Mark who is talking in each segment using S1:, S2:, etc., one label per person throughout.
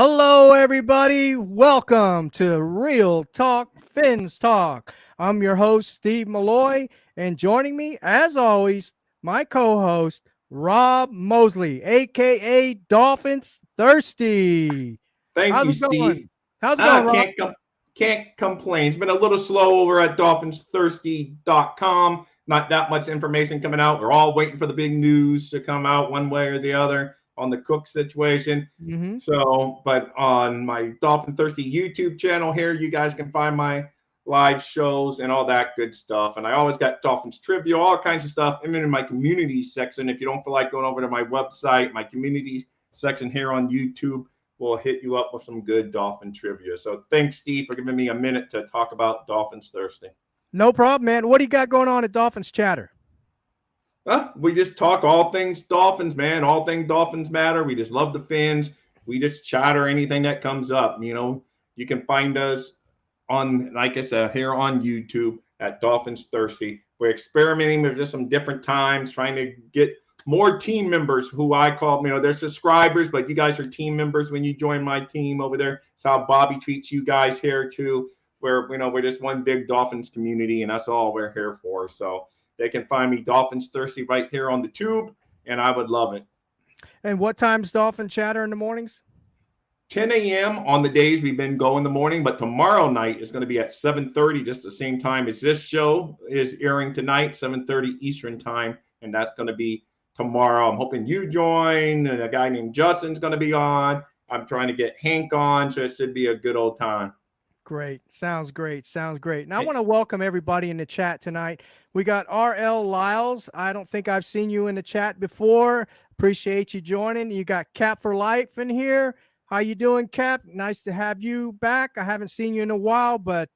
S1: Hello, everybody. Welcome to Real Talk Fins Talk. I'm your host, Steve Malloy, and joining me, as always, my co host, Rob Mosley, aka Dolphins Thirsty.
S2: Thank
S1: How's
S2: you,
S1: it going?
S2: Steve.
S1: How's it
S2: Ah,
S1: going, Rob?
S2: can't complain. It's been a little slow over at dolphinsthirsty.com. Not that much information coming out. We're all waiting for the big news to come out one way or the other on the Cook situation.
S1: Mm-hmm.
S2: So, but on my Dolphin Thirsty YouTube channel here, you guys can find my live shows and all that good stuff. And I always got Dolphins trivia, all kinds of stuff. I'm in my community section. If you don't feel like going over to my website, my community section here on YouTube will hit you up with some good Dolphin trivia. So thanks, Steve, for giving me a minute to talk about Dolphins Thursday.
S1: No problem, man. What do you got going on at Dolphins Chatter?
S2: We just talk all things Dolphins, man. All things Dolphins matter. We just love the Fins. We just chatter anything that comes up. You can find us on, like I said, here on YouTube at Dolphins Thirsty. We're experimenting with just some different times, trying to get more team members who I call, they're subscribers, but you guys are team members when you join my team over there. It's how Bobby treats you guys here too. We're just one big Dolphins community, and that's all we're here for. So they can find me Dolphins Thirsty right here on the tube, and I would love it.
S1: And what time's Dolphin Chatter in the mornings?
S2: 10 a.m. on the days we've been going in the morning, but tomorrow night is going to be at 7:30, just the same time as this show is airing tonight, 7:30 Eastern time, and that's going to be tomorrow. I'm hoping you join, and a guy named Justin's going to be on. I'm trying to get Hank on, so it should be a good old time.
S1: Great. Sounds great. Sounds great. And I want to welcome everybody in the chat tonight. We got R.L. Lyles. I don't think I've seen you in the chat before. Appreciate you joining. You got Cap for Life in here. How you doing, Cap? Nice to have you back. I haven't seen you in a while, but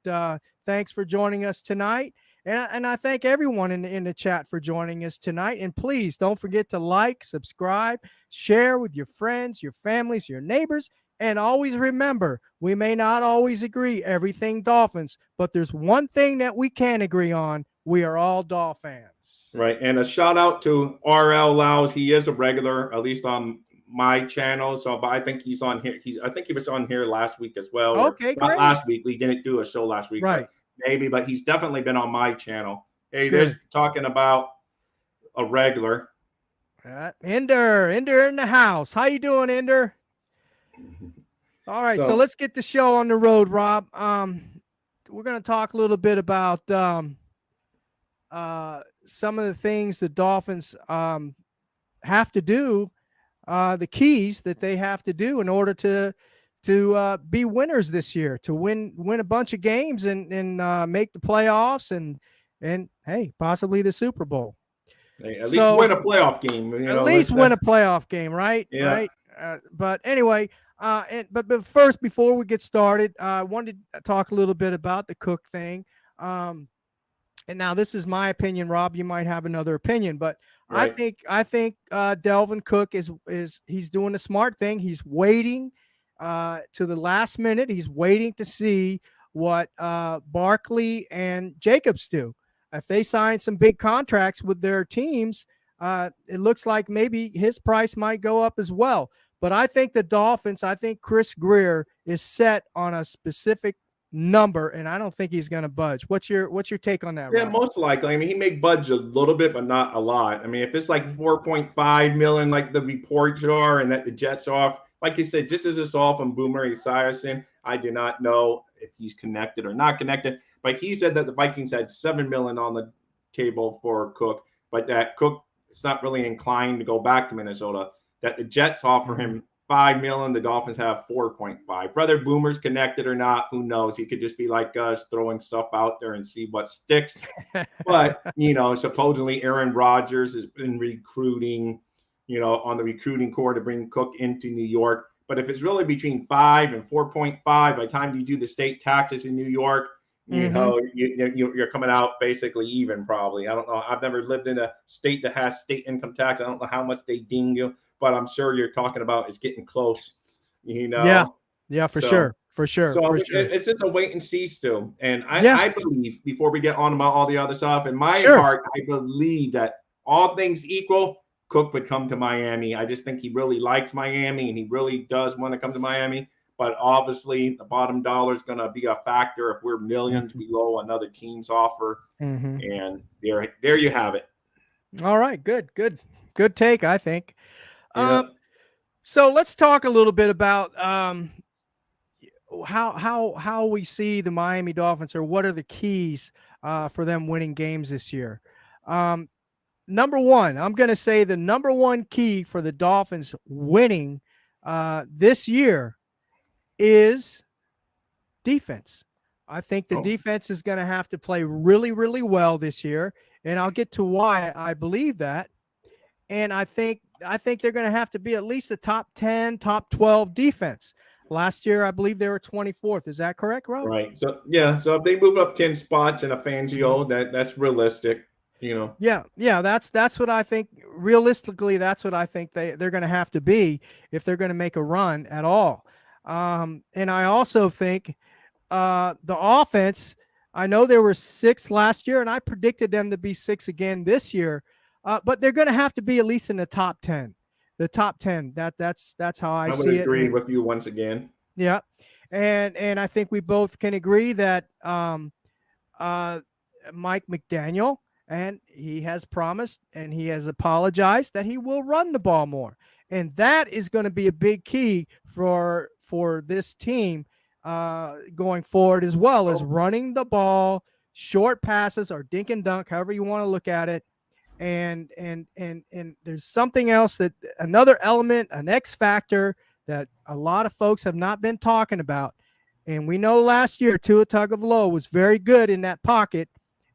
S1: thanks for joining us tonight. And I thank everyone in the chat for joining us tonight. And please don't forget to like, subscribe, share with your friends, your families, your neighbors. And always remember, we may not always agree everything Dolphins, but there's one thing that we can agree on. We are all Dolphins.
S2: Right. And a shout out to RL Laus. He is a regular, at least on my channel. So, but I think he's on here. I think he was on here last week as well.
S1: Okay,
S2: Not
S1: great.
S2: last week. We didn't do a show last week.
S1: Right.
S2: Maybe, but he's definitely been on my channel. Hey,
S1: Good.
S2: there's talking about a regular.
S1: Ender in the house. How you doing, Ender? All right, so let's get the show on the road, Rob. We're going to talk a little bit about some of the things the Dolphins have to do, the keys that they have to do in order to be winners this year, to win a bunch of games and make the playoffs and hey, possibly the Super Bowl.
S2: Hey, at least win a playoff game.
S1: At least win a playoff game, right?
S2: Yeah.
S1: Right. But anyway, but first, before we get started, I wanted to talk a little bit about the Cook thing. And now this is my opinion, Rob. You might have another opinion, but right. I think Delvin Cook is he's doing the smart thing. He's waiting to the last minute. He's waiting to see what Barkley and Jacobs do. If they sign some big contracts with their teams, it looks like maybe his price might go up as well. But I think the Dolphins, I think Chris Greer is set on a specific number, and I don't think he's going to budge. What's your take on that,
S2: Yeah,
S1: Rob?
S2: most likely. I mean, he may budge a little bit, but not a lot. I mean, if it's like 4.5 million, like the reports are, and that the Jets are off, like you said, just as it's off on Boomer Esiason, I do not know if he's connected or not connected. But he said that the Vikings had 7 million on the table for Cook, but that Cook is not really inclined to go back to Minnesota. That the Jets offer him 5 million, the Dolphins have 4.5. Whether Boomer's connected or not, who knows? He could just be like us, throwing stuff out there and see what sticks. But supposedly Aaron Rodgers has been recruiting, on the recruiting core to bring Cook into New York. But if it's really between 5 and 4.5, by the time you do the state taxes in New York, you're coming out basically even, probably. I don't know. I've never lived in a state that has state income tax. I don't know how much they ding you, but I'm sure you're talking about it's getting close.
S1: Yeah, for sure.
S2: So it's just a wait and see still. And I believe, before we get on about all the other stuff, in my heart, I believe that all things equal, Cook would come to Miami. I just think he really likes Miami and he really does want to come to Miami. But obviously, the bottom dollar is going to be a factor if we're millions
S1: Mhm.
S2: below another team's offer.
S1: Mhm.
S2: And there you have it.
S1: All right, good take, I think.
S2: Yeah.
S1: So let's talk a little bit about how we see the Miami Dolphins, or what are the keys for them winning games this year. Um, Number one, I'm going to say the number one key for the Dolphins winning this year is defense. I think the
S2: Oh,
S1: defense is going to have to play really, really well this year, and I'll get to why I believe that. And I think they're going to have to be at least a top 10, top 12 defense. Last year, I believe they were 24th. Is that correct, Rob?
S2: right. So yeah. So if they move up 10 spots in a
S1: Mhm.
S2: Fangio, that's realistic. You know.
S1: Yeah, that's what I think. Realistically, that's what I think they're going to have to be if they're going to make a run at all. And I also think the offense. I know there were 6 last year, and I predicted them to be 6 again this year. But they're going to have to be at least in the top 10. The top 10. That's how I
S2: I would
S1: see it.
S2: agree
S1: And
S2: with you once again.
S1: yeah, and I think we both can agree that uh, Mike McDaniel, and he has promised and he has apologized that he will run the ball more, and that is going to be a big key for this team going forward, as well as
S2: Oh,
S1: running the ball, short passes, or dink and dunk, however you want to look at it. And there's something else, that another element, an X factor that a lot of folks have not been talking about. And we know last year Tua Tagovailoa was very good in that pocket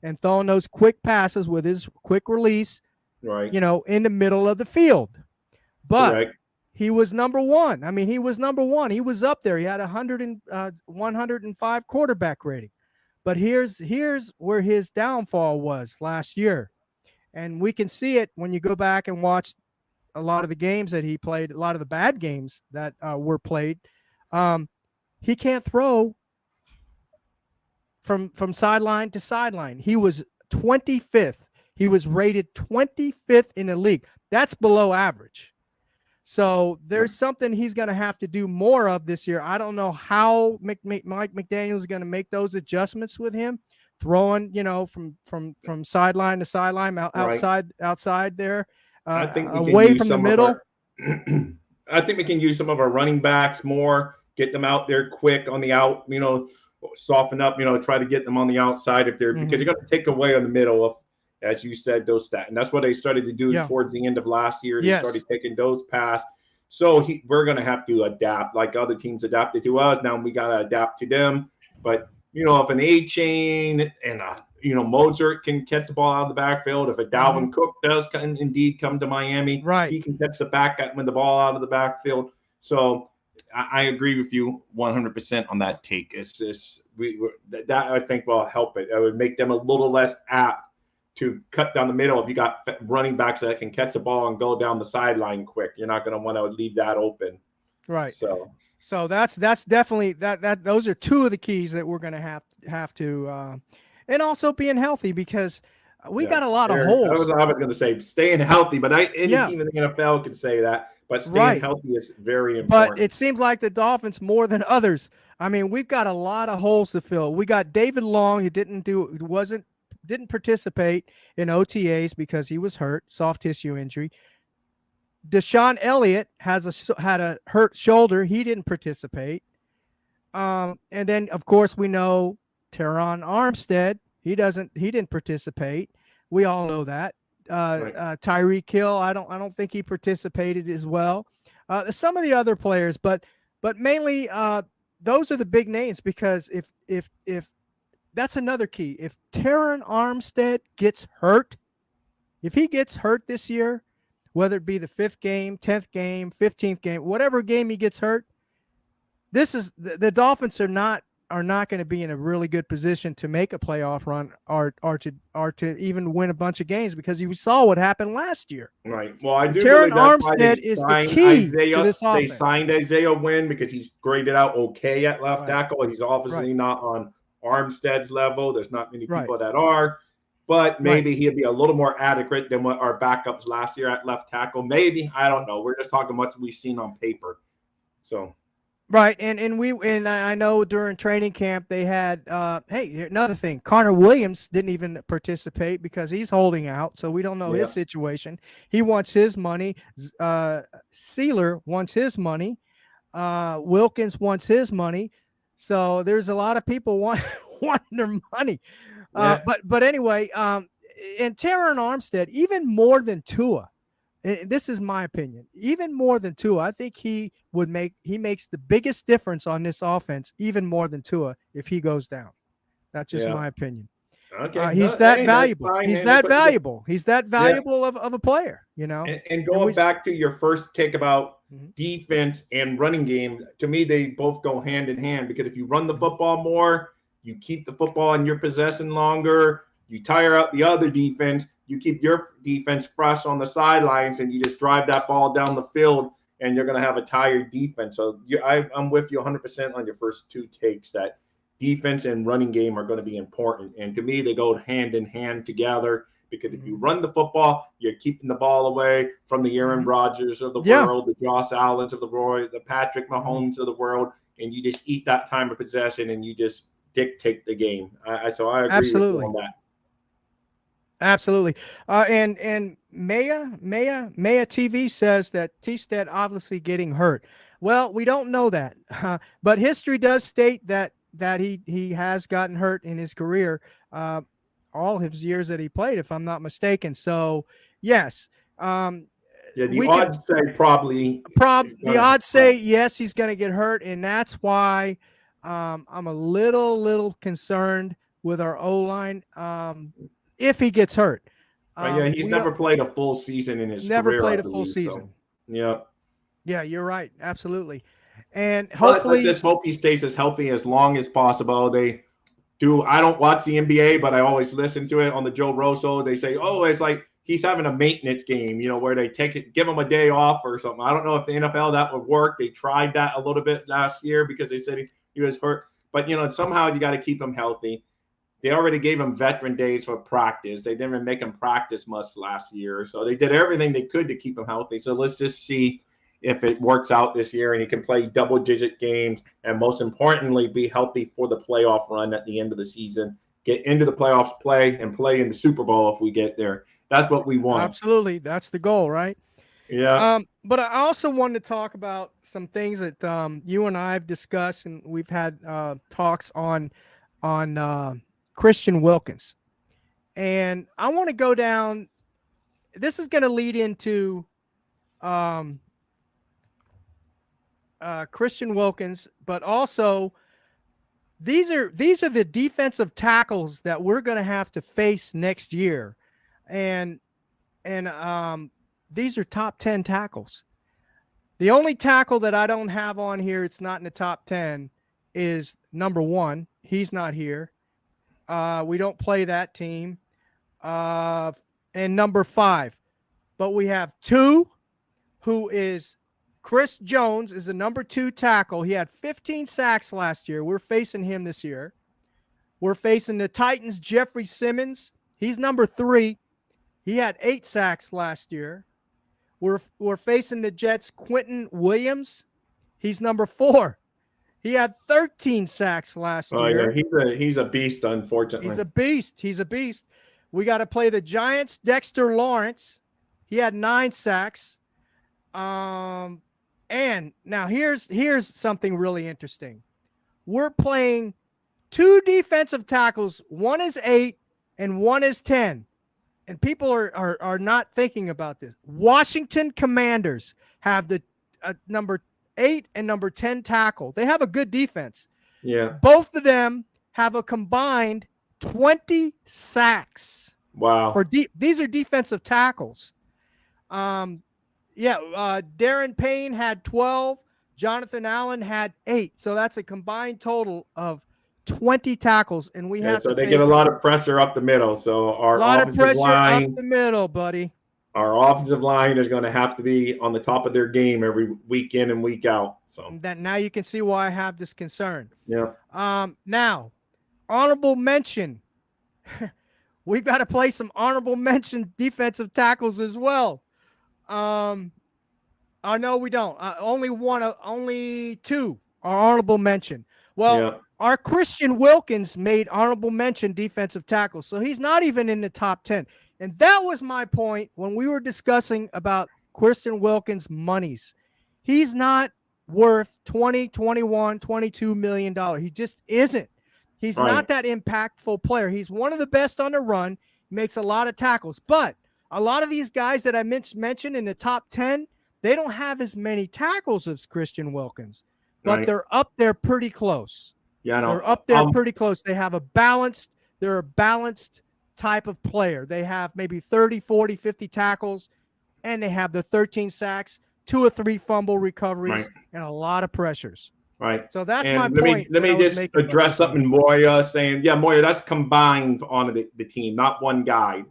S1: and throwing those quick passes with his quick release,
S2: right.
S1: in the middle of the field. But
S2: Correct.
S1: he was number one. I mean, he was number one. He was up there. He had 105 quarterback rating. But here's where his downfall was last year. And we can see it when you go back and watch a lot of the games that he played, a lot of the bad games that were played. Um, he can't throw from sideline to sideline. He was 25th. He was rated 25th in the league. That's below average. So there's something he's going to have to do more of this year. I don't know how Mike McDaniel is going to make those adjustments with him, throwing from sideline to sideline,
S2: Right.
S1: outside there,
S2: I think we can
S1: away
S2: use
S1: from the
S2: some of
S1: middle.
S2: our. I think we can use some of our running backs more. Get them out there quick on the out. Soften up. Try to get them on the outside if they're because
S1: Mm-hmm.
S2: you're going to take away on the middle of, as you said, those stats. And that's what they started to do
S1: Yeah.
S2: towards the end of last year. They started
S1: Yes.
S2: taking those past. So we're going to have to adapt, like other teams adapted to us. Now we got to adapt to them. But if an A chain and Mozart can catch the ball out of the backfield. If a
S1: Mm-hmm.
S2: Dalvin Cook does indeed come to Miami,
S1: Right.
S2: he can catch the the ball out of the backfield. So I agree with you 100% on that take. It's just that I think will help it. It would make them a little less apt to cut down the middle. If you got running backs that can catch the ball and go down the sideline quick, you're not going to want to leave that open.
S1: Right.
S2: So
S1: that's definitely that those are two of the keys that we're going to have to and also being healthy, because we
S2: yeah,
S1: got a lot of
S2: I was
S1: holes.
S2: going to say staying healthy, but any
S1: Yeah,
S2: team in the NFL can say that. But staying
S1: right.
S2: healthy is very
S1: But
S2: important.
S1: it seems like the Dolphins more than others. I mean, we've got a lot of holes to fill. We got David Long, who didn't participate in OTAs because he was hurt, soft tissue injury. Deshaun Elliott had a hurt shoulder. He didn't participate. And then, of course, we know Teron Armstead. He didn't participate. We all know that.
S2: Right.
S1: Tyreek Hill. I don't think he participated as well. Some of the other players, but mainly those are the big names, because if that's another key. If Teron Armstead gets hurt, if he gets hurt this year, whether it be the 5th game, 10th game, 15th game, whatever game he gets hurt, the Dolphins are not going to be in a really good position to make a playoff run or to even win a bunch of games, because you saw what happened last year.
S2: Right. Well, I do
S1: Teron
S2: believe that's why they
S1: Armstead is the
S2: signed
S1: key
S2: Isaiah.
S1: to this
S2: They
S1: offense.
S2: signed Isaiah Wynn because he's graded out okay at left
S1: Right.
S2: tackle. He's obviously
S1: Right.
S2: not on Armstead's level. There's not many
S1: Right.
S2: people that are. but
S1: Right.
S2: maybe he'll be a little more adequate than what our backups last year at left tackle. Maybe, I don't know. We're just talking what we've seen on paper. So
S1: Right, and I know during training camp they had hey, another thing, Connor Williams didn't even participate because he's holding out, so we don't know his
S2: yeah,
S1: situation. He wants his money. Sealer wants his money. Wilkins wants his money. So there's a lot of people wanting their money.
S2: yeah,
S1: But anyway, and Terran Armstead even more than Tua. This is my opinion. Even more than Tua, I think he makes the biggest difference on this offense, even more than Tua if he goes down. That's just
S2: yeah.
S1: my opinion.
S2: Okay,
S1: He's
S2: no,
S1: that
S2: hey, that's
S1: valuable.
S2: fine.
S1: He's
S2: And
S1: that valuable. He's that
S2: yeah,
S1: valuable of a player,
S2: and
S1: And we
S2: going back to your first take about
S1: Mhm,
S2: defense and running game, to me, they both go hand in hand because if you run the
S1: mhm,
S2: football more, you keep the football in your possession longer, you tire out the other defense, you keep your defense fresh on the sidelines, and you just drive that ball down the field, and you're going to have a tired defense. So I'm with you 100% on your first two takes that defense and running game are going to be important. And to me, they go hand in hand together because if you
S1: mhm,
S2: run the football, you're keeping the ball away from the Aaron
S1: mhm.
S2: Rodgers of the
S1: Yeah.
S2: world, the Josh Allens of the world, the Patrick
S1: Mhm.
S2: Mahomes of the world, and you just eat that time of possession and you just dictate the game. So I agree with you
S1: Absolutely.
S2: on that.
S1: Absolutely. And Maya TV says that T-Stat obviously getting hurt. Well, we don't know that, but history does state that he has gotten hurt in his career, uh, all his years that he played, if I'm not mistaken. So yes, um,
S2: Yeah, the
S1: we can
S2: odds say probably is
S1: the
S2: going to
S1: odds say yes, he's going to get hurt, and that's why I'm a little concerned with our O line if he gets hurt.
S2: Yeah, he's
S1: We don't
S2: never played a full season in his
S1: never
S2: career, I
S1: played a full
S2: believe. So,
S1: season.
S2: yeah.
S1: Yeah, you're right, absolutely, and
S2: But let's
S1: hopefully,
S2: just hope he stays as healthy as long as possible. They do. I don't watch the NBA, but I always listen to it on the Joe Rosso. They say, oh, it's like he's having a maintenance game, where they take it, give him a day off or something. I don't know if the NFL that would work. They tried that a little bit last year because they said he was hurt. But somehow you got to keep him healthy. They already gave him veteran days for practice. They didn't even make him practice much last year. So they did everything they could to keep him healthy. So let's just see if it works out this year and he can play double digit games and most importantly, be healthy for the playoff run at the end of the season. Get into the playoffs, play and play in the Super Bowl if we get there. That's what we want.
S1: absolutely, that's the goal, right?
S2: Yeah.
S1: But I also wanted to talk about some things that you and I have discussed, and we've had talks on Christian Wilkins, and I want to go down. This is going to lead into um, Christian Wilkins, but also these are the defensive tackles that we're going to have to face next year, and and these are top 10 tackles. The only tackle that I don't have on here, it's not in the top 10, is number one. He's not here. We don't play that team. Uh, and number five, but we have two, who is Chris Jones, is the number two tackle. He had 15 sacks last year. We're facing him this year. We're facing the Titans, Jeffrey Simmons. He's number three. He had 8 sacks last year. We're facing the Jets, Quentin Williams. He's number four. He had 13 sacks last
S2: Oh yeah,
S1: year.
S2: he's a beast,
S1: He's
S2: unfortunately.
S1: a beast. He's a beast. We got to play the Giants, Dexter Lawrence. He had 9 sacks. Um, and now here's something really interesting. We're playing two defensive tackles. One is 8 and one is 10. And people are not thinking about this. Washington Commanders have the number 8 and number 10 tackle. They have a good defense.
S2: Yeah.
S1: Both of them have a combined 20 sacks.
S2: Wow.
S1: These are defensive tackles. Um, Darren Payne had 12. Jonathan Allen had 8. So that's a combined total of 20 tackles, and we
S2: Yeah,
S1: have
S2: so
S1: to
S2: they get a
S1: face
S2: lot of pressure up the middle. So
S1: a lot of pressure up the middle, buddy.
S2: our offensive line is going to have to be on the top of their game every week in and week out. So
S1: That now you can see why I have this concern.
S2: yeah,
S1: Now, honorable mention. we've got to play some honorable mention defensive tackles as well. No, we don't. Only two are honorable mention. Well,
S2: Yeah.
S1: our Christian Wilkins made honorable mention defensive tackle, so he's not even in the top 10. And that was my point when we were discussing about Christian Wilkins' monies. He's not worth 20, 21, 22 million dollars. He just isn't. He's
S2: Right.
S1: not that impactful player. He's one of the best on the run, makes a lot of tackles. But a lot of these guys that I mentioned in the top 10, they don't have as many tackles as Christian Wilkins, but
S2: Right.
S1: they're up there pretty close.
S2: Yeah.
S1: They're
S2: No.
S1: up there pretty close. They're a balanced type of player. They have maybe 30, 40, 50 tackles, and they have the 13 sacks, 2 or 3 fumble recoveries,
S2: Right.
S1: and a lot of pressures.
S2: Right.
S1: So that's my
S2: And let
S1: point
S2: me
S1: that I was
S2: just
S1: making about
S2: address
S1: Christian
S2: something
S1: Wilkins.
S2: Moya saying. Yeah, Moya, that's combined on the team, not one guy.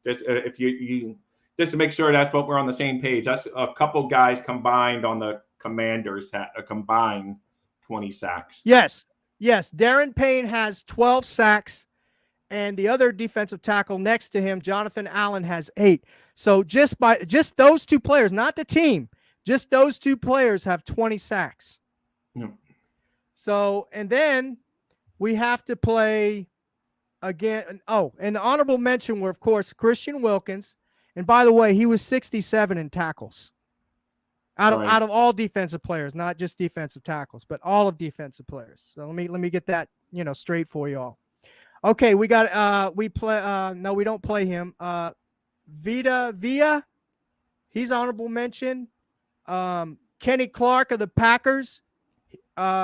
S2: Just if you just to make sure that's what we're on the same page. That's a couple guys combined on the Commanders had a combined 20 sacks.
S1: Yes. Darren Payne has 12 sacks, and the other defensive tackle next to him, Jonathan Allen, has 8. So just those two players, not the team, just those two players have 20 sacks.
S2: Yeah.
S1: So, and then we have to play again. Oh, and the honorable mention were, of course, Christian Wilkins. And by the way, he was 67 in tackles out of all defensive players, not just defensive tackles, but all of defensive players. So let me get that straight for you all. Okay, we got we play. No, we don't play him. Villa, he's honorable mention. Kenny Clark of the Packers,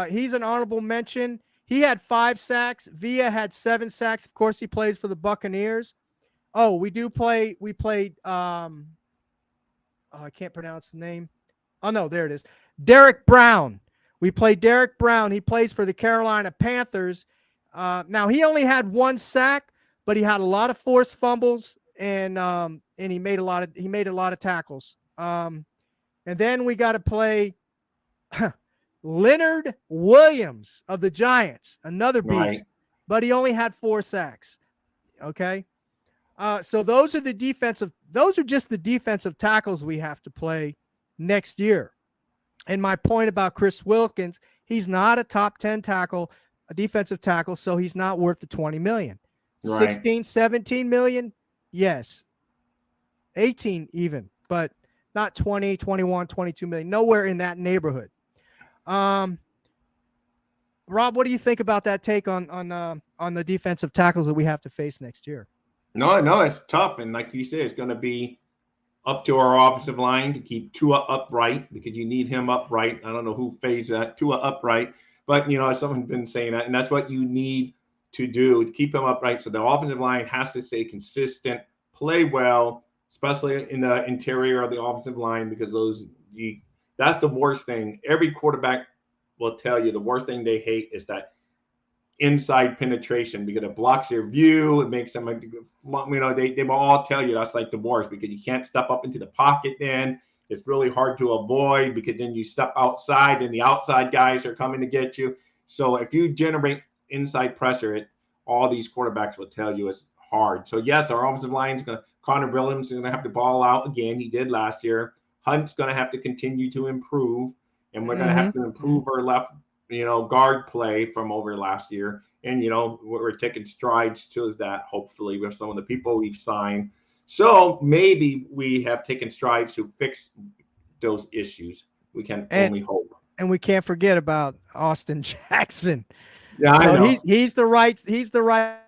S1: he's an honorable mention. He had 5 sacks. Villa had 7 sacks. Of course, he plays for the Buccaneers. Oh, we played. I can't pronounce the name. Oh no, there it is. Derek Brown. We played Derek Brown. He plays for the Carolina Panthers. Now he only had 1 sack, but he had a lot of forced fumbles and he made a lot of tackles. And then we got to play Leonard Williams of the Giants, another beast, but he only had 4 sacks. Okay. So those are just the defensive tackles we have to play next year. And my point about Chris Wilkins, he's not a top 10 tackle, a defensive tackle, so he's not worth the 20 million. Right. 16, 17 million, yes. 18 even, but not 20, 21, 22 million. Nowhere in that neighborhood. Rob, what do you think about that take on the defensive tackles that we have to face next year?
S2: No, it's tough, and like you said, it's going to be up to our offensive line to keep Tua upright because you need him upright. I don't know who phased that, Tua upright, but someone's been saying that, and that's what you need to do to keep him upright. So the offensive line has to stay consistent, play well, especially in the interior of the offensive line, because that's the worst thing. Every quarterback will tell you the worst thing they hate is that inside penetration, because it blocks their view. It makes them, they will all tell you that's like the worst, because you can't step up into the pocket. Then it's really hard to avoid, because then you step outside and the outside guys are coming to get you. So if you generate inside pressure, all these quarterbacks will tell you it's hard. So yes, our offensive line is going to, Connor Williams is going to have to ball out again. He did last year. Hunt's going to have to continue to improve, and we're going to have to improve our left guard play from over last year. And, we're taking strides to that, hopefully, with some of the people we've signed. So maybe we have taken strides to fix those issues. We can only hope.
S1: And we can't forget about Austin Jackson.
S2: Yeah,
S1: so
S2: I know.
S1: He's the right
S2: Yeah, he's the
S1: tackle.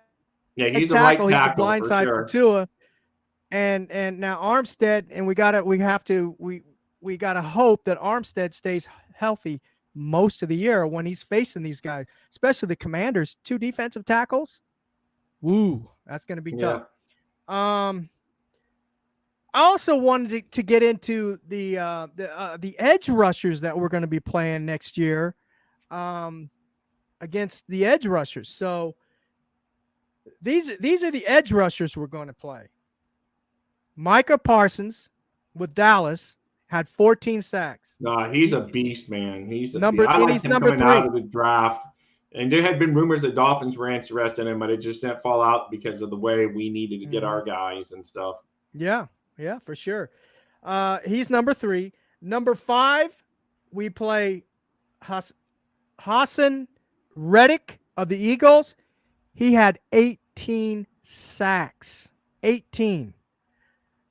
S2: right tackle.
S1: He's the blind
S2: for
S1: side
S2: sure.
S1: for Tua. And now Armstead, and we gotta hope that Armstead stays healthy most of the year when he's facing these guys, especially the Commanders. 2 defensive tackles. Woo, that's going to be tough. I also wanted to get into the edge rushers that we're going to be playing next year against the edge rushers. So these are the edge rushers we're going to play. Micah Parsons with Dallas had 14 sacks.
S2: No, he's a beast, man. He's
S1: number
S2: beast. I like
S1: he's
S2: him
S1: number
S2: coming
S1: 3
S2: out of the draft. And there had been rumors that Dolphins were interested in him, but it just didn't fall out because of the way we needed to get
S1: Hmm.
S2: our guys and stuff.
S1: Yeah, yeah, for sure. He's number 3. Number 5, we play Hassan Reddick of the Eagles. He had 18 sacks. 18.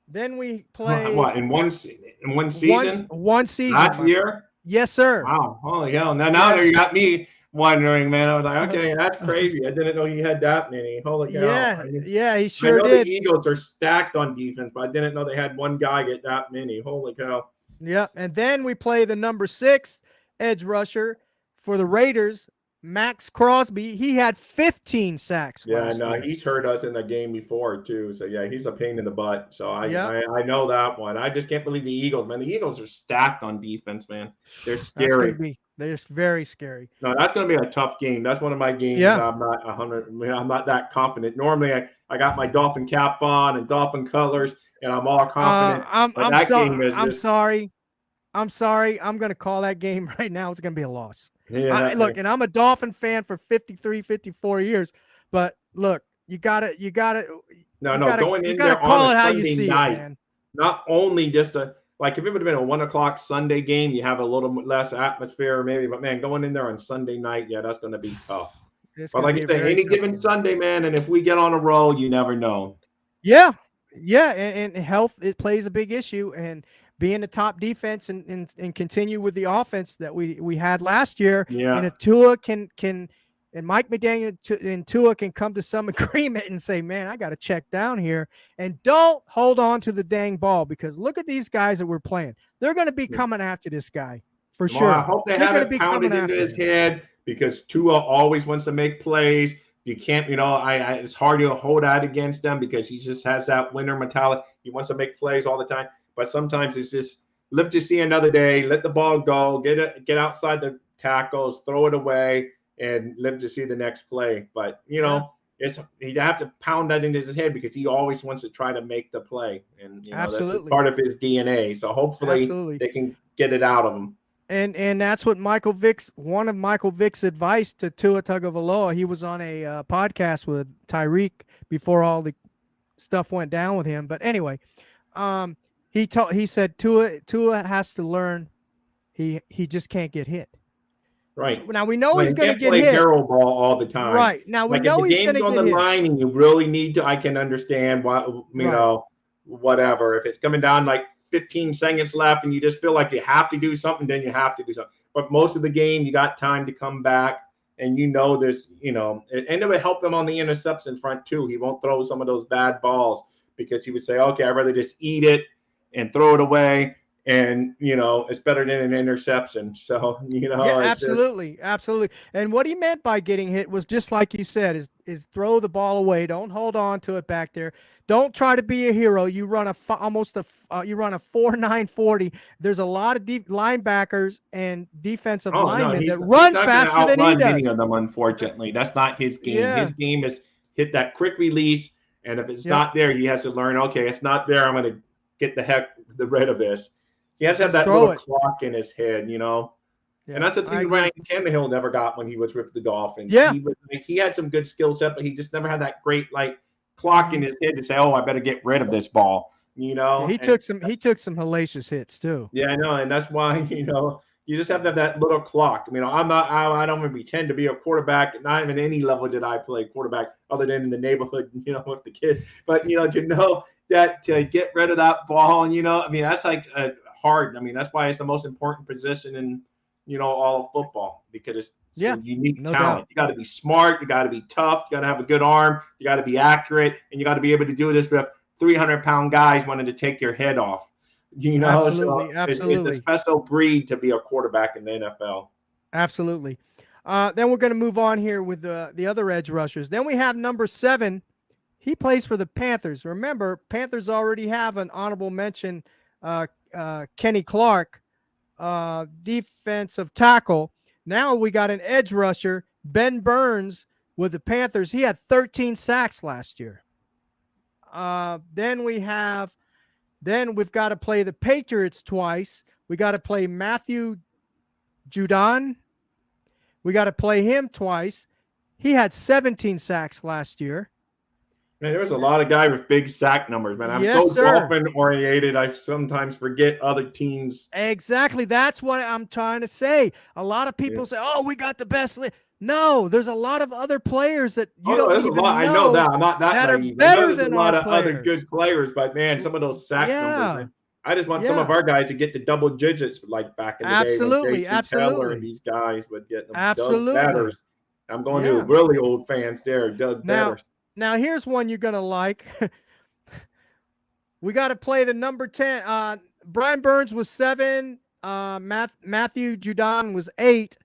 S1: Then we play
S2: What in one season
S1: one season,
S2: last
S1: my friend.
S2: year?
S1: Yes, sir.
S2: Wow, holy hell! Now there
S1: Yeah.
S2: you got me wondering, man. I was like, okay, that's crazy. I didn't know he had that many. Holy cow!
S1: Yeah, yeah, he
S2: I
S1: sure
S2: know the
S1: did.
S2: Eagles are stacked on defense, but I didn't know they had one guy get that many. Holy cow!
S1: Yeah, and then we play the number 6 edge rusher for the Raiders, Max Crosby. He had 15 sacks
S2: Yeah,
S1: last
S2: no,
S1: year.
S2: he's hurt us in the game before too. So yeah, he's a pain in the butt. So
S1: Yeah,
S2: I know that one. I just can't believe the Eagles, man. The Eagles are stacked on defense, man. They're
S1: that's going
S2: scary.
S1: to be that's very scary.
S2: No, that's going to be a tough game. That's one of my games.
S1: Yeah.
S2: I'm not 100. I'm not that confident. Normally, I got my Dolphin cap on and Dolphin colors, and I'm all confident. But that game is
S1: I'm
S2: just
S1: sorry. I'm sorry. I'm going to call that game right now. It's going to be a loss.
S2: yeah.
S1: Look, and I'm a Dolphin fan for 53, 54 years, but look,
S2: No. Going
S1: you
S2: in
S1: got to
S2: there on
S1: call
S2: a
S1: it how you
S2: Sunday
S1: see it,
S2: night,
S1: man.
S2: not only just a like if it would have been a 1 o'clock Sunday game, you have a little less atmosphere maybe. But man, going in there on Sunday night, yeah, that's going to be tough.
S1: It's
S2: But
S1: going to
S2: like
S1: be
S2: I
S1: a
S2: say,
S1: very
S2: any
S1: tough
S2: given
S1: game.
S2: Sunday, man, and if we get on a roll, you never know.
S1: Yeah, yeah, and health it plays a big issue, and being the top defense and continue with the offense that we had last year, and
S2: Yeah.
S1: if Tua can and Mike McDaniel and Tua can come to some agreement and say, man, I got to check down here, and don't hold on to the dang ball, because look at these guys that we're playing. They're going to be coming after this guy for
S2: Well, I
S1: sure.
S2: hope they
S1: They're
S2: have
S1: going to
S2: it
S1: be coming
S2: pounded into
S1: after
S2: his
S1: him.
S2: head because Tua always wants to make plays. You can't, it's hard to hold out against them because he just has that winner mentality. He wants to make plays all the time, but sometimes it's just live to see another day. Let the ball go, get outside the tackles, throw it away, and live to see the next play. But
S1: Yeah,
S2: it's he'd have to pound that into his head because he always wants to try to make the play, and that's just
S1: absolutely,
S2: part of his DNA. So hopefully
S1: absolutely.
S2: they can get it out of him.
S1: And that's what one of Michael Vick's advice to Tua Tagovailoa. He was on a podcast with Tyreek before all the stuff went down with him. But anyway, um, he said Tua has to learn he just can't get hit.
S2: Right.
S1: Now we know
S2: Well,
S1: he's
S2: you
S1: going to
S2: can't
S1: get
S2: play
S1: hit.
S2: hero ball all the time.
S1: Right. Now we
S2: Like if
S1: know
S2: the
S1: he's going
S2: game's
S1: to
S2: on
S1: get
S2: the
S1: hit.
S2: line and you really need to, I can understand why,
S1: Right.
S2: whatever. If it's coming down like 15 seconds left and you just feel like you have to do something, then you have to do something. But most of the game, you got time to come back. And and it would help him on the interception front too. He won't throw some of those bad balls because he would say, okay, I'd rather just eat it and throw it away. And, it's better than an interception. So,
S1: Yeah,
S2: it's just,
S1: absolutely, absolutely. And what he meant by getting hit was just like you said: is throw the ball away. Don't hold on to it back there. Don't try to be a hero. You run you run a 4.940. There's a lot of deep linebackers and defensive
S2: oh no,
S1: linemen
S2: he's
S1: that
S2: he's
S1: run
S2: not going to
S1: faster than he
S2: outrun any
S1: does.
S2: of them. Unfortunately, that's not his game. His
S1: Yeah.
S2: game is hit that quick release, and if it's
S1: Yep.
S2: not there, he has to learn. Okay, it's not there. I'm going to get the rid of this. He has to have
S1: Just
S2: that
S1: throw
S2: little
S1: it.
S2: clock in his head. And
S1: Yeah,
S2: that's the
S1: I
S2: thing
S1: agree.
S2: Ryan Tannehill never got when he was with the Dolphins.
S1: Yeah.
S2: He had some good skill set, but he just never had that great clock in
S1: Hmm.
S2: his head to say, "Oh, I better get rid of this ball."
S1: Yeah,
S2: And
S1: he took some hellacious hits too.
S2: yeah, I know, and that's why you just have to have that little clock. I don't even pretend to be a quarterback. Not even any level did I play quarterback, other than in the neighborhood, with the kids. But to know that to get rid of that ball, and that's like hard. That's why it's the most important position in all of football because it's
S1: Yeah,
S2: some unique
S1: no doubt.
S2: talent. You got to be smart, you got to be tough, you got to have a good arm, you got to be accurate, and you got to be able to do this with 300-pound guys wanting to take your head off. So
S1: Absolutely,
S2: it's a
S1: absolutely.
S2: special breed to be a quarterback in the NFL.
S1: Absolutely. Then we're going to move on here with the other edge rushers. Then we have number 7. He plays for the Panthers. Remember, Panthers already have an honorable mention, Kenny Clark, defensive tackle. Now we got an edge rusher, Ben Burns, with the Panthers. He had 13 sacks last year. Then we've got to play the Patriots twice. We got to play Matthew Judon We got to play him twice. He had 17 sacks last year.
S2: Man, there was a lot of guys with big sack numbers, man. I'm
S1: Yes,
S2: so
S1: sir.
S2: Dolphin oriented. I sometimes forget other teams.
S1: Exactly. That's what I'm trying to say. A lot of
S2: Yeah.
S1: people say, "Oh, we got the best." No, there's a lot of other players that
S2: Oh
S1: you
S2: no,
S1: don't
S2: there's a lot.
S1: even
S2: I know
S1: know
S2: that. I'm not that
S1: that are
S2: naive. I know
S1: better
S2: there's a
S1: than
S2: lot
S1: our
S2: of other
S1: players.
S2: good players, but man, some of those sack numbers,
S1: Yeah.
S2: man. I just want some of
S1: Yeah.
S2: our guys to get to double digits like back in the day when
S1: Absolutely.
S2: Jason Teller and
S1: Absolutely.
S2: these guys would get them. Doug
S1: Absolutely.
S2: Betters. I'm going to
S1: Yeah.
S2: really old fans there. Doug
S1: Now,
S2: Betters.
S1: now here's one you're gonna like. We got to play the number 10. Brian Burns was 7. Matthew Judon was 8.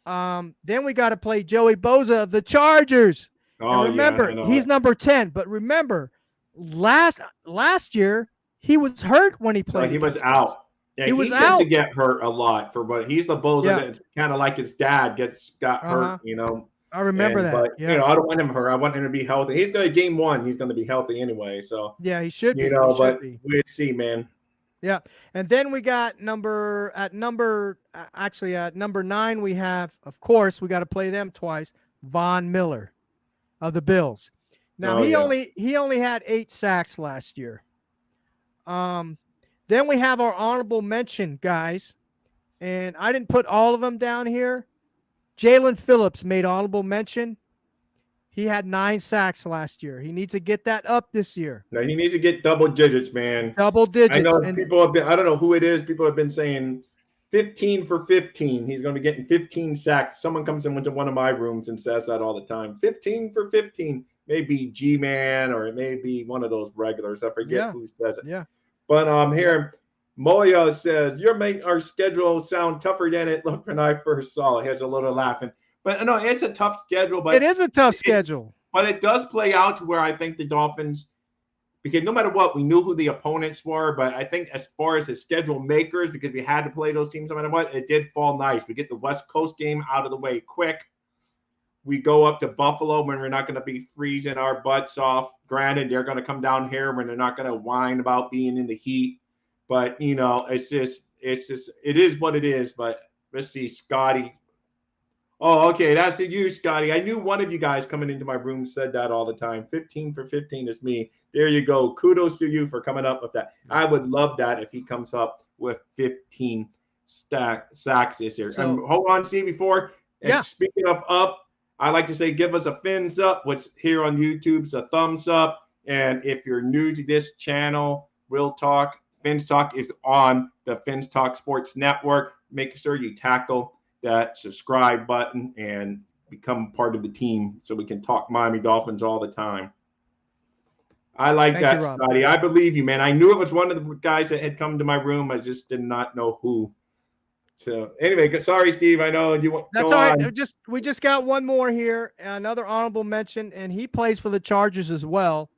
S1: Then we got to play Joey Bosa of the Chargers. And
S2: Oh yeah,
S1: remember,
S2: I know
S1: he's
S2: it.
S1: number 10. But remember, last year he was hurt when he
S2: No,
S1: played
S2: he was
S1: against us.
S2: out. Yeah,
S1: He was
S2: he tends to
S1: out.
S2: get hurt a lot for what he's the Boza
S1: Yeah.
S2: that's kind of like his dad got hurt,
S1: Uh-huh. I remember
S2: And
S1: that.
S2: but
S1: Yeah.
S2: I don't want him hurt. I want him to be healthy. He's going to game 1. He's going to be healthy anyway. So
S1: Yeah, he should be. He should
S2: but
S1: be.
S2: we'll see, man.
S1: Yeah. And then we got at number 9 we have, of course, we got to play them twice, Von Miller of the Bills. Now
S2: Oh yeah.
S1: he only had 8 sacks last year. Then we have our honorable mention guys, and I didn't put all of them down here. Jalen Phillips made honorable mention. He had 9 sacks last year. He needs to get that up this year.
S2: No, he needs to get double digits, man.
S1: Double
S2: I
S1: digits.
S2: know
S1: And
S2: people have been. I don't know who it is. People have been saying 15 for 15. He's going to be getting 15 sacks. Someone comes into one of my rooms and says that all the time. 15 for 15. Maybe G-Man or it may be one of those regulars. I forget who says it.
S1: Yeah.
S2: But here, Moya says, you're making our schedule sound tougher than it looked when I first saw it. He has a little laughing. But no, it's a tough schedule. But
S1: it is a tough schedule.
S2: But it does play out to where I think the Dolphins, because no matter what, we knew who the opponents were. But I think as far as the schedule makers, because we had to play those teams no matter what, it did fall nice. We get the West Coast game out of the way quick. We go up to Buffalo when we're not going to be freezing our butts off. Granted, they're going to come down here when they're not going to whine about being in the heat. But, it is what it is. But let's see, Scotty. Oh, okay. That's you, Scotty. I knew one of you guys coming into my room said that all the time. 15 for 15 is me. There you go. Kudos to you for coming up with that. I would love that if he comes up with 15 sacks this year.
S1: So,
S2: hold on, Steve, before. And speaking of up, I like to say give us a fins up. What's here on YouTube's a thumbs up. And if you're new to this channel, Real Talk, Fins Talk is on the Fins Talk Sports Network. Make sure you tackle that subscribe button and become part of the team so we can talk Miami Dolphins all the time. I like
S1: Thank
S2: that,
S1: you, Rob.
S2: Scotty. I believe you, man. I knew it was one of the guys that had come to my room. I just did not know who. So anyway, sorry, Steve. I know you want.
S1: That's all right. We just got one more here, another honorable mention, and he plays for the Chargers as well,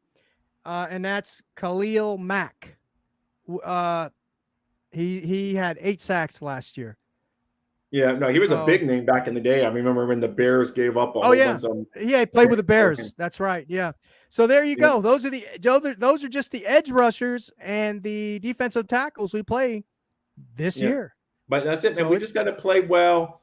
S1: and that's Khalil Mack. He had 8 sacks last year.
S2: Yeah, no, he was a big name back in the day. I remember when the Bears gave up a whole bunch of.
S1: Yeah, he played with the Bears. That's right. Yeah. So there you go. Those are just the edge rushers and the defensive tackles we play this year.
S2: But that's it, man. We just got to play well,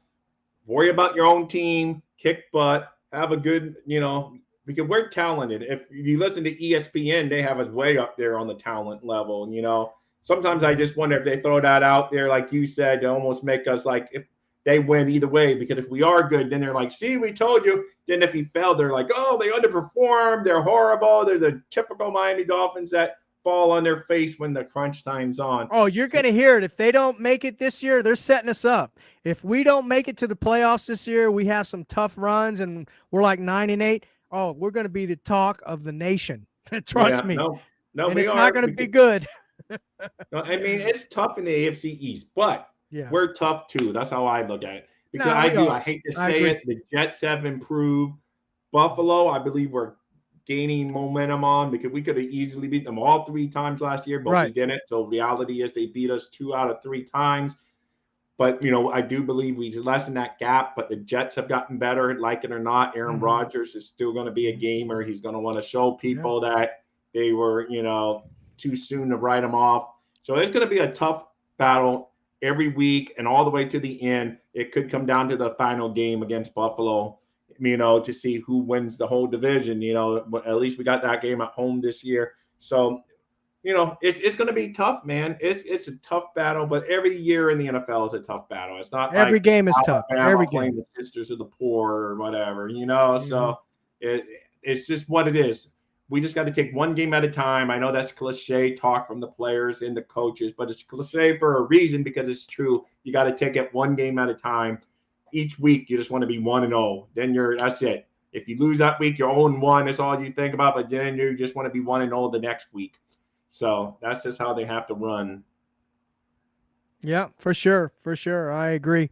S2: worry about your own team, kick butt, have a good, because we're talented. If you listen to ESPN, they have us way up there on the talent level. And, sometimes I just wonder if they throw that out there, like you said, to almost make us like if they win either way. Because if we are good, then they're like, see, we told you. Then if he failed, they're like, oh, they underperformed. They're horrible. They're the typical Miami Dolphins that fall on their face when the crunch time's on.
S1: Oh, you're going to hear it. If they don't make it this year, they're setting us up. If we don't make it to the playoffs this year, we have some tough runs and we're like 9-8. Oh, we're going to be the talk of the nation. Trust me.
S2: No,
S1: and it's not going to be good.
S2: No, I mean, it's tough in the AFC East, but we're tough too. That's how I look at it. Because I hate to say it, the Jets have improved. Buffalo, I believe we're gaining momentum on because we could have easily beat them all 3 times last year, but we didn't. So reality is they beat us 2 out of 3 times. But, I do believe we lessened that gap, but the Jets have gotten better, like it or not. Aaron Rodgers is still going to be a gamer. He's going to want to show people that they were, too soon to write him off. So it's going to be a tough battle every week and all the way to the end. It could come down to the final game against Buffalo, to see who wins the whole division. But at least we got that game at home this year. So, it's going to be tough, man. It's a tough battle, but every year in the NFL is a tough battle. It's not
S1: Every
S2: like
S1: game is tough.
S2: Alabama
S1: Every
S2: playing
S1: game.
S2: the Sisters of the Poor or whatever,
S1: Mhm.
S2: So it, it's just what it is. We just got to take one game at a time. I know that's cliche talk from the players and the coaches, but it's cliche for a reason because it's true. You got to take it one game at a time. Each week, you just want to be 1-0. Then that's it. If you lose that week, you're 0-1. That's all you think about. But then you just want to be 1-0 the next week. So that's just how they have to run.
S1: Yeah, for sure. For sure. I agree.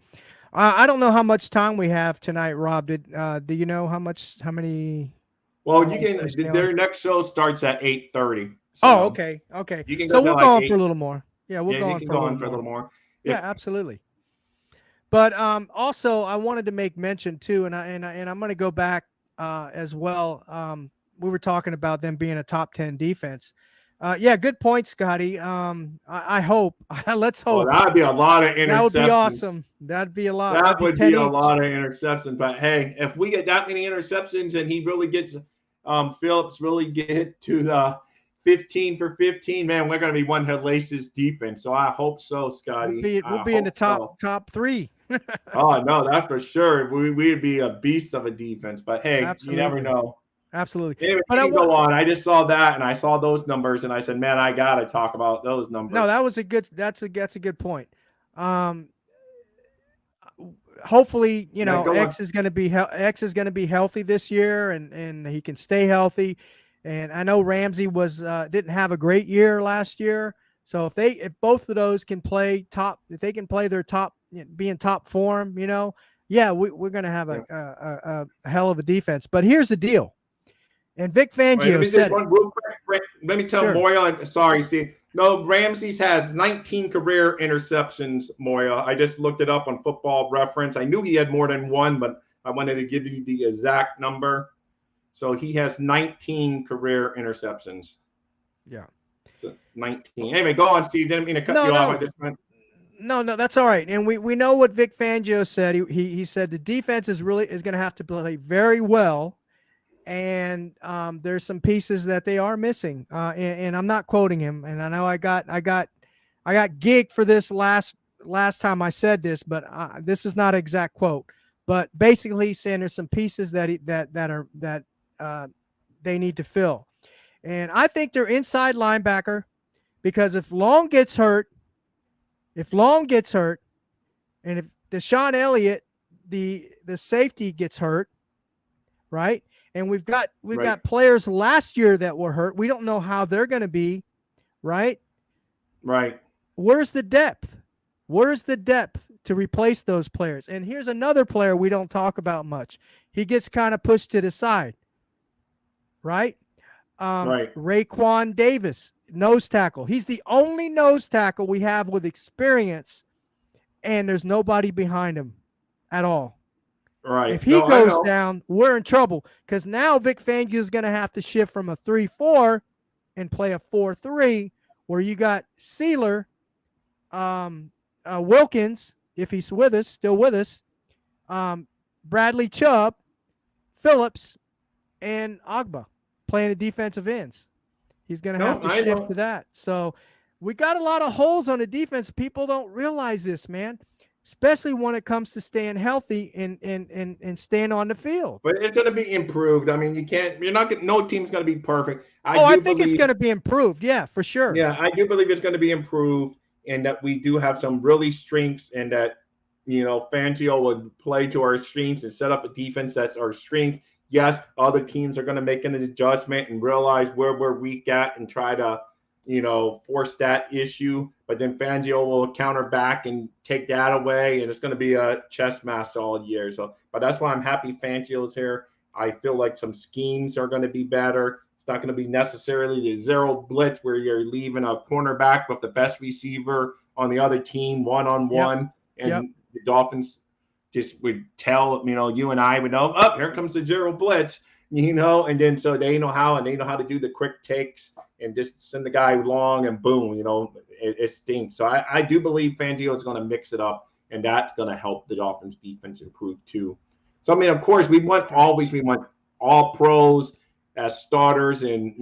S1: I don't know how much time we have tonight, Rob. Do you know how many how
S2: Well, you
S1: long can we stay
S2: can.
S1: on?
S2: Their next show starts at 8:30,
S1: Oh,
S2: so
S1: okay. Okay.
S2: you can go
S1: So
S2: to
S1: we'll go
S2: like
S1: on for a
S2: 8.
S1: little more. Yeah, we'll
S2: Yeah,
S1: go
S2: you
S1: on
S2: can
S1: for a
S2: go
S1: little
S2: on for a
S1: more.
S2: little more.
S1: Yeah,
S2: If
S1: absolutely. But also, I wanted to make mention too, and I'm going to go back as well. We were talking about them being a top 10 defense. Yeah, good point, Scotty. I hope. Let's
S2: well,
S1: hope
S2: that'd be a lot of
S1: that would be
S2: interceptions.
S1: awesome. That'd be a lot. That'd
S2: That
S1: be
S2: would
S1: 10
S2: be a
S1: each.
S2: lot of interceptions. But hey, if we get that many interceptions and he really gets Phillips really get to the 15 for 15, man, we're going to be one hellacious defense. So I hope so, Scotty.
S1: We'll
S2: I
S1: be in the
S2: hope
S1: top
S2: so.
S1: top three.
S2: Oh no, that's for sure. We'd be a beast of a defense. But hey, you never
S1: Absolutely.
S2: know.
S1: Absolutely.
S2: Anyway,
S1: But
S2: you
S1: I
S2: can
S1: want
S2: go on. I just saw that and I saw those numbers and I said, man, I gotta talk about those
S1: no,
S2: numbers.
S1: that was a good that's a good point. Um hopefully,
S2: Yeah, go on.
S1: X is going to be healthy this year, and he can stay healthy. And I know Ramsey was didn't have a great year last year. So if both of those can play top, if they can play their top, be in top form, yeah, we're going to have
S2: Yeah.
S1: a hell of a defense. But here's the deal, and Vic
S2: Wait, let
S1: Fangio
S2: me just
S1: said it.
S2: one real quick. Let me tell
S1: Sure.
S2: Moya. Sorry, Steve. No, Ramses has 19 career interceptions. Moya. I just looked it up on Football Reference. I knew he had more than one, but I wanted to give you the exact number. So he has 19 career interceptions.
S1: Yeah.
S2: So 19. Anyway, go on, Steve. Didn't mean to cut
S1: No,
S2: you off. I
S1: no,
S2: just went.
S1: no, that's all right. And we know what Vic Fangio said. He said the defense is going to have to play very well, and there's some pieces that they are missing. And I'm not quoting him. And I know I got gigged for this last time I said this, but this is not an exact quote. But basically, he's saying there's some pieces that they need to fill. And I think they're inside linebacker, because if Long gets hurt, and if Deshaun Elliott, the safety, gets hurt, right? And we've got
S2: Right.
S1: players last year that were hurt. We don't know how they're going to be, right?
S2: Right.
S1: Where's the depth? Where's the depth to replace those players? And here's another player we don't talk about much. He gets kind of pushed to the side, right?
S2: Right.
S1: Raekwon Davis, nose tackle. He's the only nose tackle we have with experience, and there's nobody behind him at all. If
S2: Right.
S1: he
S2: No, I
S1: goes
S2: know.
S1: down, we're in trouble, because now Vic Fangio is going to have to shift from a 3-4 and play a 4-3, where you got Sealer, Wilkins, if he's still with us, Bradley Chubb, Phillips, and Agba playing the defensive ends. He's going to have
S2: No,
S1: to
S2: I
S1: shift to
S2: know.
S1: that. So we got a lot of holes on the defense. People don't realize this, man, especially when it comes to staying healthy and staying on the field.
S2: But it's going to be improved. I mean, you can't. You're not. No team's going to be perfect. I
S1: Oh, I
S2: do
S1: think it's
S2: believe.
S1: going to be improved. Yeah, for sure.
S2: Yeah, I do believe it's going to be improved, and that we do have some really strengths, and that Fangio would play to our strengths and set up a defense that's our strength. Yes, other teams are going to make an adjustment and realize where we're weak at and try to, force that issue. But then Fangio will counter back and take that away, and it's going to be a chess match all year. So, but that's why I'm happy Fangio's here. I feel like some schemes are going to be better. It's not going to be necessarily the zero blitz where you're leaving a cornerback with the best receiver on the other team one on
S1: Yep.
S2: one,
S1: Yep.
S2: and the Dolphins just would tell, you and I would know, here comes the zero blitz, and then so they know how, and they know how to do the quick takes and just send the guy long and boom, it stinks. So I do believe Fangio is going to mix it up, and that's going to help the Dolphins defense improve too. So I mean, of course, we want all pros as starters and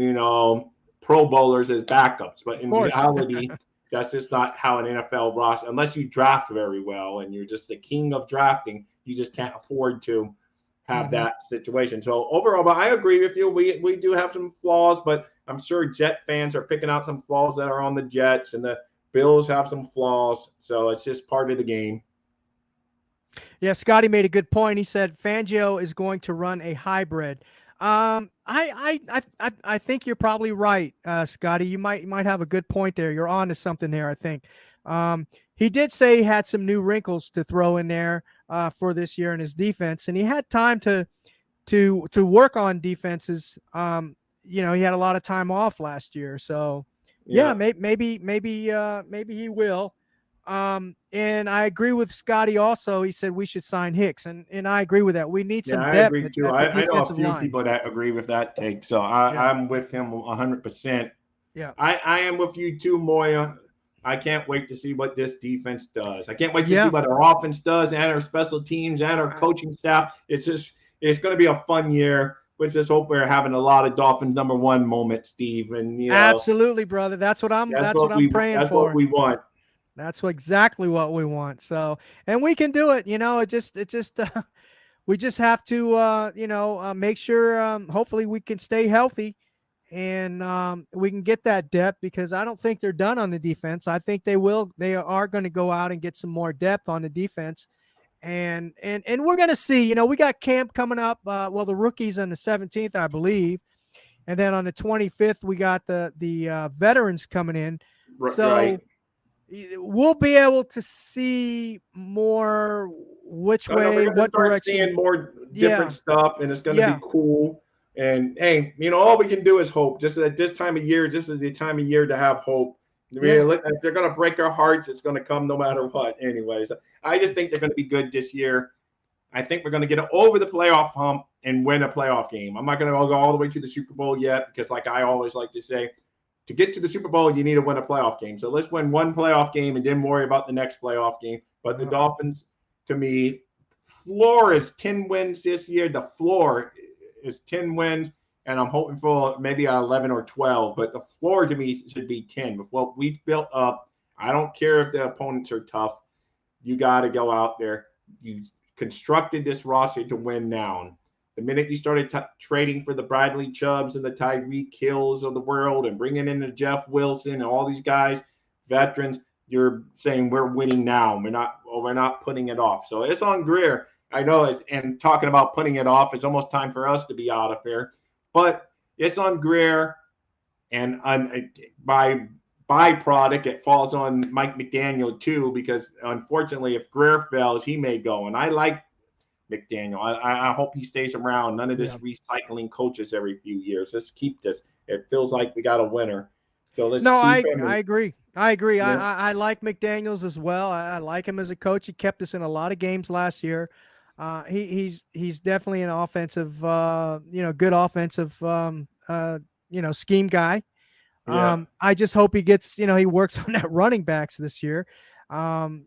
S2: Pro Bowlers as backups, but
S1: Of
S2: in
S1: course.
S2: reality, that's just not how an NFL roster. Unless you draft very well and you're just the king of drafting, you just can't afford to have
S1: Mhm.
S2: that situation. So overall, but I agree with you. We do have some flaws, but I'm sure Jet fans are picking out some flaws that are on the Jets, and the Bills have some flaws. So it's just part of the game.
S1: Yeah, Scotty made a good point. He said Fangio is going to run a hybrid. I think you're probably right, Scotty. You might have a good point there. You're on to something there. I think. He did say he had some new wrinkles to throw in there for this year in his defense, and he had time to work on defenses. He had a lot of time off last year, so yeah,
S2: Yeah.
S1: maybe he will. And I agree with Scotty also. He said we should sign Hicks, and I agree with that. We need
S2: Yeah,
S1: some
S2: I
S1: depth
S2: agree too.
S1: at the
S2: I know a
S1: defensive
S2: few
S1: line.
S2: people that agree with that take, so
S1: Yeah,
S2: I'm with him 100%.
S1: yeah,
S2: I am with you too, Moya. I can't wait to see what this defense does. I can't wait to see
S1: yeah.
S2: what our offense does and our special teams and our
S1: I-
S2: coaching staff. It's going to be a fun year. Let's just hope we're having a lot of Dolphins #1 moments, Steve. And
S1: Absolutely, brother. That's what I'm praying
S2: that's what
S1: for.
S2: we want.
S1: Exactly what we want. So, and we can do it. It just we just have to make sure. Hopefully, we can stay healthy and we can get that depth because I don't think they're done on the defense. I think they will. They are going to go out and get some more depth on the defense, and we're going to see. We got camp coming up. The rookies on the 17th, I believe, and then on the 25th we got the veterans coming in.
S2: Right.
S1: So we'll be able to see more which
S2: I know we're
S1: way,
S2: going to
S1: what
S2: start
S1: direction.
S2: seeing more different
S1: Yeah,
S2: stuff, and it's going to
S1: yeah,
S2: be cool. And hey, all we can do is hope. Just at this time of year, this is the time of year to have hope.
S1: yeah.
S2: If they're going to break our hearts, it's going to come no matter what. Anyways, I just think they're going to be good this year. I think we're going to get over the playoff hump and win a playoff game. I'm not going to go all the way to the Super Bowl yet because, like I always like to say, to get to the Super Bowl, you need to win a playoff game. So let's win one playoff game and then worry about the next playoff game. But the Dolphins, to me, floor is 10 wins this year. The floor is 10 wins, and I'm hoping for maybe 11 or 12. But the floor to me should be 10. With what we've built up, I don't care if the opponents are tough. You got to go out there. You constructed this roster to win now. The minute you started trading for the Bradley Chubbs and the Tyreek Hills of the world and bringing in the Jeff Wilson and all these guys, veterans, you're saying we're winning now. We're not putting it off. So it's on Greer. I know, and talking about putting it off, it's almost time for us to be out of here. But it's on Greer, and by byproduct, it falls on Mike McDaniel too, because unfortunately, if Greer fails, he may go. And I like McDaniel. I hope he stays around. None of this
S1: Yeah.
S2: recycling coaches every few years. Let's keep this. It feels like we got a winner. So let's
S1: No,
S2: keep
S1: I
S2: him.
S1: I agree. I agree.
S2: Yeah.
S1: I like McDaniels as well. I like him as a coach. He kept us in a lot of games last year. He's definitely an offensive, good offensive, scheme guy.
S2: Yeah.
S1: I just hope he gets, he works on that running backs this year. And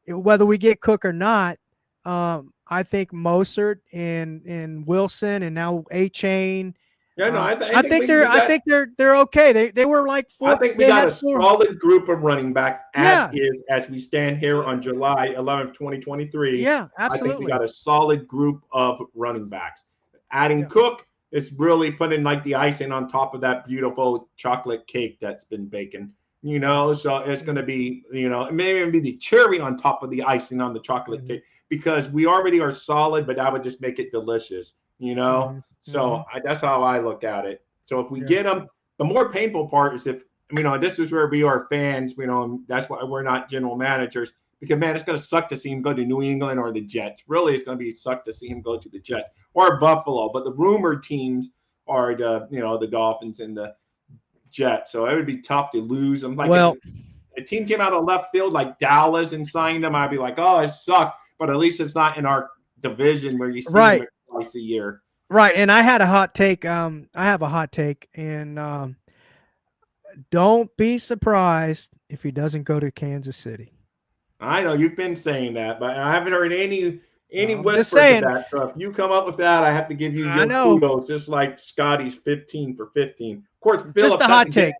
S1: whether we get Cook or not, I think Mostert and Wilson and now A Chain.
S2: Yeah, no, I
S1: I
S2: think
S1: think
S2: we, we got
S1: they're okay. They were like
S2: I
S1: four.
S2: think we
S1: They
S2: got
S1: had
S2: a
S1: four.
S2: solid group of running backs
S1: Yeah,
S2: as we stand here on July 11th, 2023.
S1: yeah,
S2: I think we
S1: absolutely.
S2: got a solid group of running backs. Adding
S1: Yeah,
S2: Cook is really putting like the icing on top of that beautiful chocolate cake that's been baking.
S1: yeah,
S2: So it's going to be, it may even be the cherry on top of the icing on the chocolate
S1: mhm,
S2: cake because we already are solid, but that would just make it delicious.
S1: mhm,
S2: So
S1: mhm,
S2: that's how I look at it. So if we
S1: yeah,
S2: get them, the more painful part is if this is where we are fans. That's why we're not general managers because man, it's going to suck to see him go to New England or the Jets. Really, it's going to be suck to see him go to the Jets or Buffalo. But the rumored teams are the Dolphins and the Jets. So it would be tough to lose them. Like if
S1: Well,
S2: a team came out of left field like Dallas and signed them, I'd be like, oh, it sucked. But at least it's not in our division where you see them
S1: right.
S2: twice a year.
S1: Right, and I had a hot take. I have a hot take, and don't be surprised if he doesn't go to Kansas City.
S2: I know you've been saying that, but I haven't heard any
S1: I'm just
S2: whispers of
S1: saying.
S2: that. So if you come up with that, I have to give you
S1: I
S2: your
S1: know.
S2: kudos, just like Scotty's 15 for 15. Of course,
S1: Just
S2: Phillips
S1: a
S2: has
S1: hot
S2: to get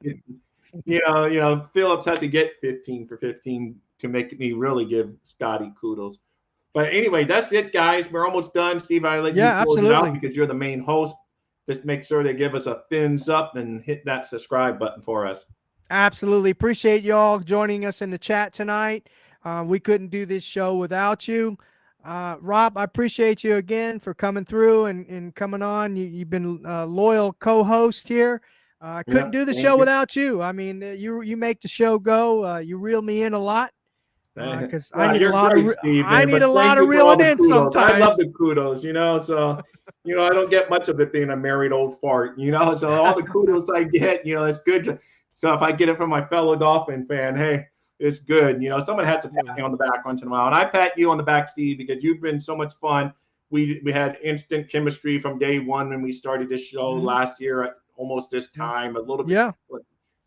S1: take.
S2: Phillips had to get 15 for 15 to make me really give Scotty kudos. But anyway, that's it, guys. We're almost done. Steve, I let you
S1: Yeah,
S2: close it out
S1: absolutely.
S2: because you're the main host. Just make sure they give us a thumbs up and hit that subscribe button for us.
S1: Absolutely. Appreciate y'all joining us in the chat tonight. We couldn't do this show without you. Rob, I appreciate you again for coming through and coming on. You've been a loyal co-host here. I couldn't
S2: Yeah,
S1: do the
S2: thank
S1: show
S2: you.
S1: without you. I mean, you make the show go. You reel me in a lot because
S2: Well, you're great, Steve,
S1: I
S2: man.
S1: need
S2: But
S1: a lot
S2: thank
S1: of
S2: you for all
S1: reeling
S2: the
S1: in
S2: kudos. I love
S1: sometimes.
S2: the kudos, So, I don't get much of it being a married old fart, So all the kudos I get, it's good. So if I get it from my fellow Dolphin fan, hey, it's good. Someone has to pat
S1: Absolutely.
S2: me on the back once in a while, and I pat you on the back, Steve, because you've been so much fun. We had instant chemistry from day one when we started this show
S1: Hmm.
S2: last year at almost this time, a little bit.
S1: Yeah.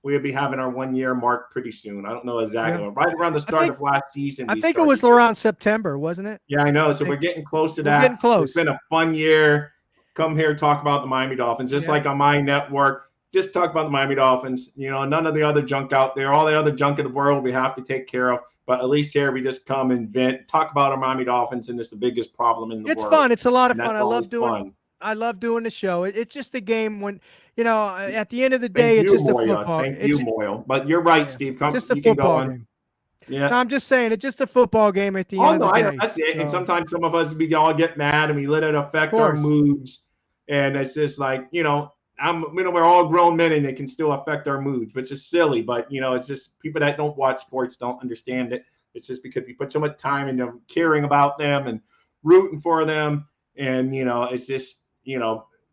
S2: We'll be having our 1 year mark pretty soon. I don't know exactly.
S1: Yeah.
S2: Right around the
S1: I
S2: start
S1: think
S2: of last season,
S1: I
S2: we
S1: think it
S2: started
S1: was
S2: this.
S1: around September, wasn't it?
S2: Yeah, I know.
S1: I
S2: So we're
S1: think
S2: getting close to
S1: we're getting
S2: that. It's
S1: close.
S2: been a fun year. Come here, talk about the Miami Dolphins, just
S1: Yeah.
S2: like on my network. Just talk about the Miami Dolphins. None of the other junk out there, all the other junk in the world, we have to take care of. But at least here, we just come and vent, talk about our Miami Dolphins, and it's the biggest problem in the
S1: It's
S2: world,
S1: fun. It's a lot of
S2: and
S1: fun.
S2: that's always fun.
S1: I love doing the show. It's just a game when, at the end of the
S2: Thank
S1: day, it's
S2: you,
S1: just a
S2: Moya.
S1: football.
S2: Thank you, Moya. But you're right,
S1: Yeah,
S2: Steve. Come,
S1: just a
S2: you can go
S1: football
S2: on.
S1: game. No,
S2: Yeah.
S1: I'm just saying it's just a football game at the end
S2: Oh
S1: of
S2: no,
S1: the
S2: I know
S1: day.
S2: that's it. And
S1: So,
S2: sometimes some of us we all get mad and we let it
S1: of
S2: affect our
S1: course,
S2: moods. And it's just like, we're all grown men and it can still affect our moods, which is silly. But it's just people that don't watch sports don't understand it. It's just because we put so much time into caring about them and rooting for them. And it's just,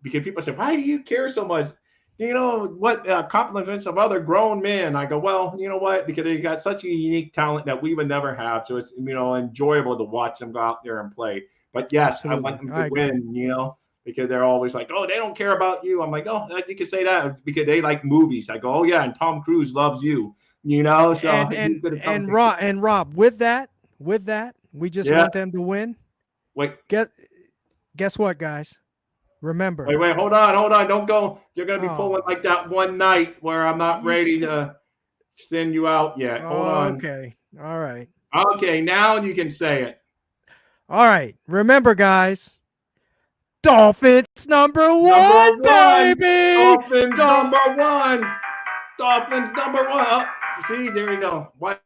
S2: because people say, why do you care so much? Do you know what compliments of other grown men? I go, well, you know what? Because they got such a unique talent that we would never have. So it's enjoyable to watch them go out there and play. But yes, I want
S1: absolutely,
S2: them to
S1: I agree.
S2: win. Because they're always like, oh, they don't care about you. I'm like, oh, you can say that because they like movies. I go, oh yeah, and Tom Cruise loves you. So
S1: And
S2: he's
S1: and
S2: gonna come
S1: and
S2: to
S1: Rob, with that, we just
S2: yeah.
S1: want them to win.
S2: Wait,
S1: Guess guess what, guys? Remember.
S2: wait, hold on, don't go. You're gonna be pulling
S1: Oh,
S2: like that one night where I'm not
S1: you.
S2: ready to send you out yet. Hold on.
S1: Okay. All right.
S2: Okay, now you can say it.
S1: All right. Remember, guys. Dolphins number
S2: Number
S1: one,
S2: one,
S1: baby.
S2: Dolphins number one. Dolphins number one. Oh, see, there you go. Why